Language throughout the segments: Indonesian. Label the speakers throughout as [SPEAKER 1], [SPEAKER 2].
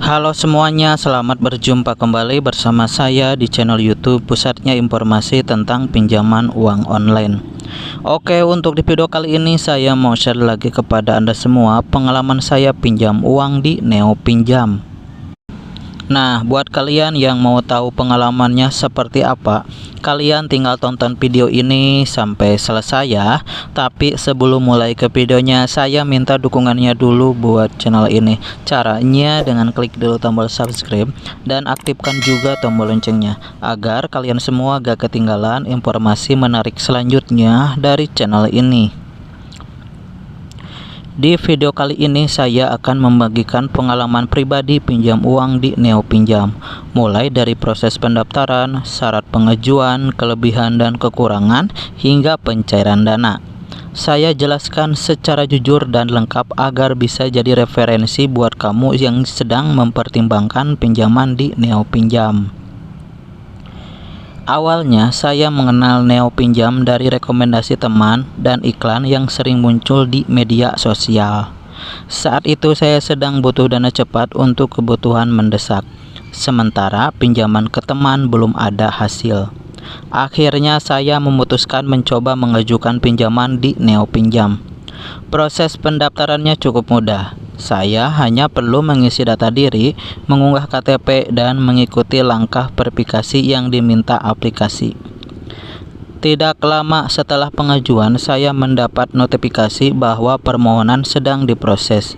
[SPEAKER 1] Halo semuanya, selamat berjumpa kembali bersama saya di channel YouTube Pusatnya Informasi tentang Pinjaman Uang Online. Oke, untuk di video kali ini saya mau share lagi kepada Anda semua pengalaman saya pinjam uang di Neo Pinjam. Nah, buat kalian yang mau tahu pengalamannya seperti apa, kalian tinggal tonton video ini sampai selesai ya. Tapi sebelum mulai ke videonya, saya minta dukungannya dulu buat channel ini. Caranya dengan klik dulu tombol subscribe dan aktifkan juga tombol loncengnya, agar kalian semua gak ketinggalan informasi menarik selanjutnya dari channel ini. Di video kali ini saya akan membagikan pengalaman pribadi pinjam uang di Neo Pinjam, mulai dari proses pendaftaran, syarat pengajuan, kelebihan dan kekurangan, hingga pencairan dana. Saya jelaskan secara jujur dan lengkap agar bisa jadi referensi buat kamu yang sedang mempertimbangkan pinjaman di Neo Pinjam. Awalnya saya mengenal Neo Pinjam dari rekomendasi teman dan iklan yang sering muncul di media sosial. Saat itu saya sedang butuh dana cepat untuk kebutuhan mendesak, sementara pinjaman ke teman belum ada hasil. Akhirnya saya memutuskan mencoba mengajukan pinjaman di Neo Pinjam. Proses pendaftarannya cukup mudah. Saya hanya perlu mengisi data diri, mengunggah KTP, dan mengikuti langkah verifikasi yang diminta aplikasi. Tidak lama setelah pengajuan, saya mendapat notifikasi bahwa permohonan sedang diproses.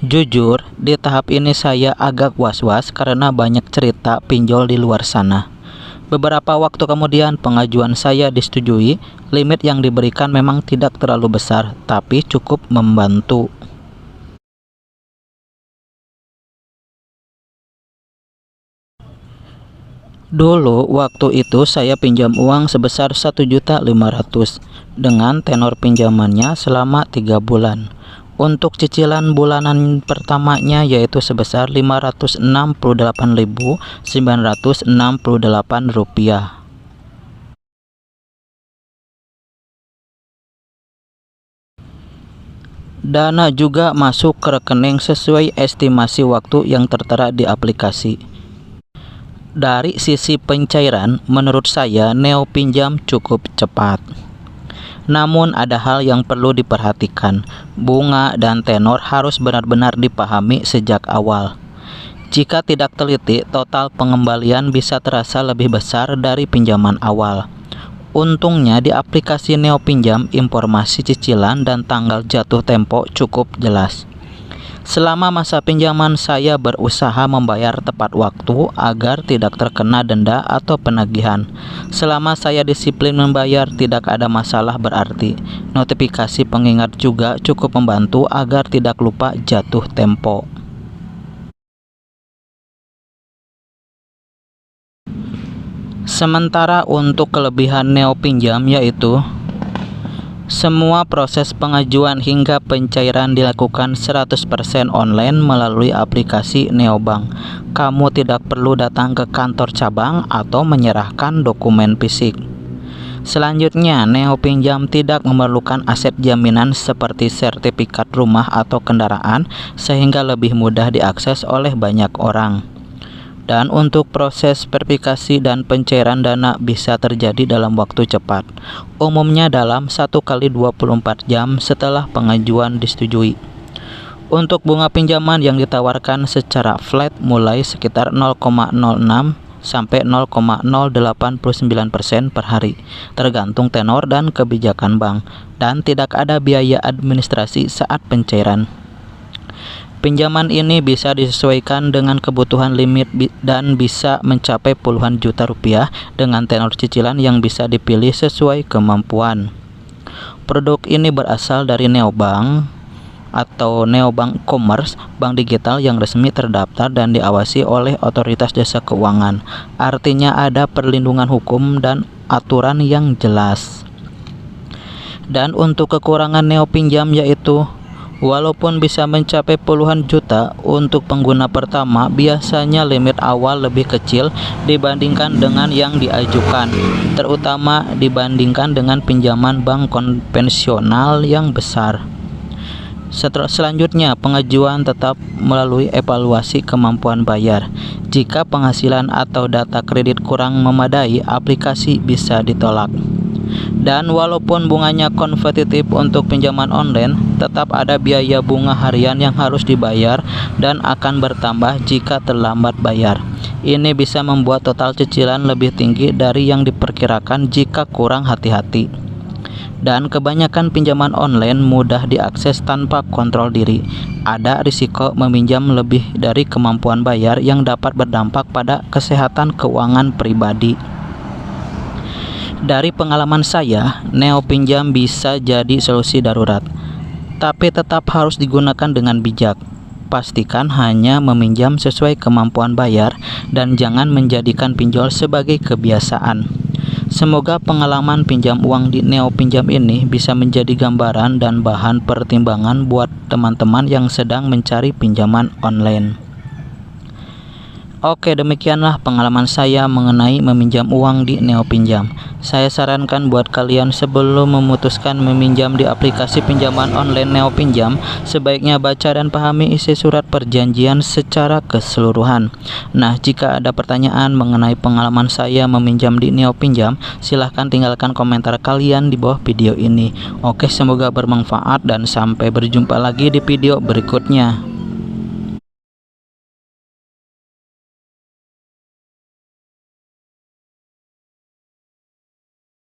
[SPEAKER 1] Jujur, di tahap ini saya agak was-was karena banyak cerita pinjol di luar sana. Beberapa waktu kemudian pengajuan saya disetujui. Limit yang diberikan memang tidak terlalu besar, tapi cukup membantu. Dulu waktu itu saya pinjam uang sebesar 1.500.000 dengan tenor pinjamannya selama 3 bulan. Untuk cicilan bulanan pertamanya yaitu sebesar Rp568.968. Dana juga masuk ke rekening sesuai estimasi waktu yang tertera di aplikasi. Dari sisi pencairan, menurut saya Neo Pinjam cukup cepat. Namun ada hal yang perlu diperhatikan. Bunga dan tenor harus benar-benar dipahami sejak awal. Jika tidak teliti, total pengembalian bisa terasa lebih besar dari pinjaman awal. Untungnya di aplikasi Neo Pinjam, informasi cicilan dan tanggal jatuh tempo cukup jelas. Selama masa pinjaman saya berusaha membayar tepat waktu agar tidak terkena denda atau penagihan. Selama saya disiplin membayar, tidak ada masalah berarti. Notifikasi pengingat juga cukup membantu agar tidak lupa jatuh tempo. Sementara untuk kelebihan Neo Pinjam yaitu semua proses pengajuan hingga pencairan dilakukan 100% online melalui aplikasi Neobank. Kamu tidak perlu datang ke kantor cabang atau menyerahkan dokumen fisik. Selanjutnya, Neo Pinjam tidak memerlukan aset jaminan seperti sertifikat rumah atau kendaraan, sehingga lebih mudah diakses oleh banyak orang. Dan untuk proses verifikasi dan pencairan dana bisa terjadi dalam waktu cepat, umumnya dalam 1x24 jam setelah pengajuan disetujui. Untuk bunga pinjaman yang ditawarkan secara flat mulai sekitar 0,06 sampai 0,089% per hari, tergantung tenor dan kebijakan bank, dan tidak ada biaya administrasi saat pencairan. Pinjaman ini bisa disesuaikan dengan kebutuhan limit dan bisa mencapai puluhan juta rupiah dengan tenor cicilan yang bisa dipilih sesuai kemampuan. Produk ini berasal dari Neobank atau Neobank Commerce, bank digital yang resmi terdaftar dan diawasi oleh Otoritas Jasa Keuangan. Artinya ada perlindungan hukum dan aturan yang jelas. Dan untuk kekurangan Neo Pinjam yaitu walaupun bisa mencapai puluhan juta untuk pengguna pertama, biasanya limit awal lebih kecil dibandingkan dengan yang diajukan, terutama dibandingkan dengan pinjaman bank konvensional yang besar. Selanjutnya, pengajuan tetap melalui evaluasi kemampuan bayar. Jika penghasilan atau data kredit kurang memadai, aplikasi bisa ditolak. Dan walaupun bunganya kompetitif untuk pinjaman online, tetap ada biaya bunga harian yang harus dibayar dan akan bertambah jika terlambat bayar. Ini bisa membuat total cicilan lebih tinggi dari yang diperkirakan jika kurang hati-hati. Dan kebanyakan pinjaman online mudah diakses tanpa kontrol diri. Ada risiko meminjam lebih dari kemampuan bayar yang dapat berdampak pada kesehatan keuangan pribadi. Dari pengalaman saya, neo pinjam bisa jadi solusi darurat, tapi tetap harus digunakan dengan bijak. Pastikan hanya meminjam sesuai kemampuan bayar dan jangan menjadikan pinjol sebagai kebiasaan. Semoga pengalaman pinjam uang di neo pinjam ini bisa menjadi gambaran dan bahan pertimbangan buat teman-teman yang sedang mencari pinjaman online. Oke, demikianlah pengalaman saya mengenai meminjam uang di neo pinjam. Saya sarankan buat kalian sebelum memutuskan meminjam di aplikasi pinjaman online neo pinjam, sebaiknya baca dan pahami isi surat perjanjian secara keseluruhan. Nah, jika ada pertanyaan mengenai pengalaman saya meminjam di neo pinjam, silahkan tinggalkan komentar kalian di bawah video ini. Oke, semoga bermanfaat dan sampai berjumpa lagi di video berikutnya.